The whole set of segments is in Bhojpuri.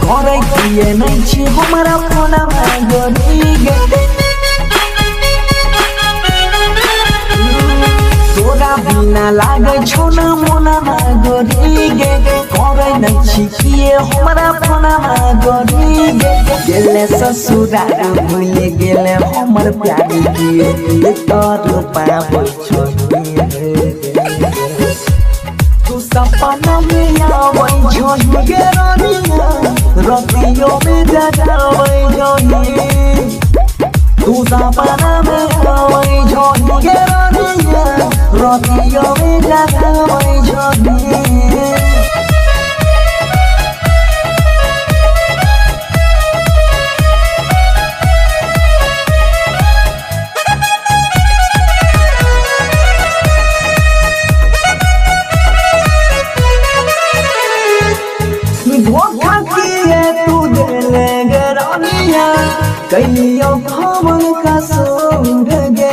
करे किए नहीं छी हमारा फोना में गोरी गे तोरा बिना लागे छोना मोना में गोरी गे करे नहीं छी किए हमारा फोना में गोरी गे गेले ससुराल भूल गेले हमर प्यारी गे तोर पाबै छोड़ी तू सपना में आबै छोड़ी गे रानिया रतियों में जगाबै जोही तू सपना में आबै छोड़ी गे रानिया रतियों में जगाबै जोही धोखा किए तू दिले गे रानिया कहियो खबर का सूर गे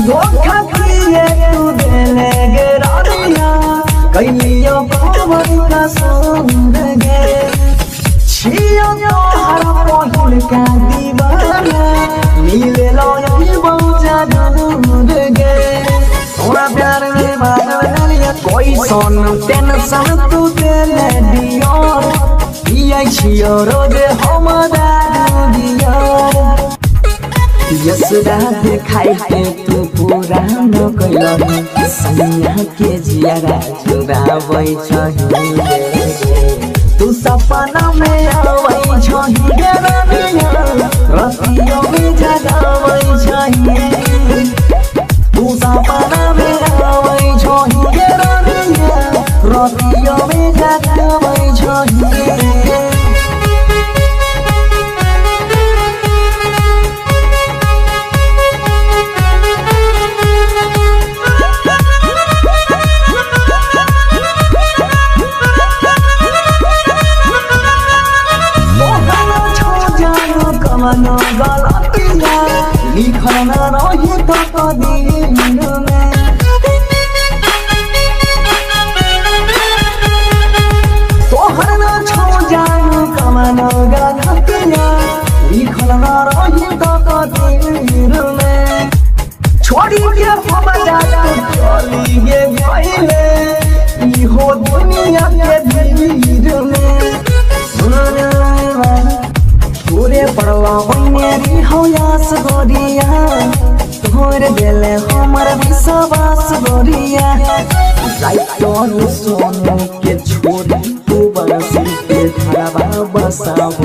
धोखा किए तू दिले गे रानिया कहियो खबर का सूर गे छियो तोहरा पहिल का दीवाना मिले लो यही बहुजा दूर गे तोरा प्यार में मारल कोई सोन टेंशन तू देले दियो पियै छियो रोज हम दियो यसरा देखाई के तू पूरा न कइलो सैया के जियारा चुराबै छही तू सपना में आबै छही गे रानिया रतियों में जगाबै छही तू सपना में आबै छही गे रानिया रतियों में जगाबै छही कमनो गलतिया लिखल न रही तो कदीन में तोहर न छो जानू कमनो गलतिया लिखल न रही तो कदीन में छोड़ी के हम जात चली गे गइले इहो दुनिया के भीड़ में पूरे पड़वा मेरी हयास गोरिया तोहर दिले हमर विश्वास गोरिया राइटो सोनू के छोड़ी तू बरसी के खराबा बसाव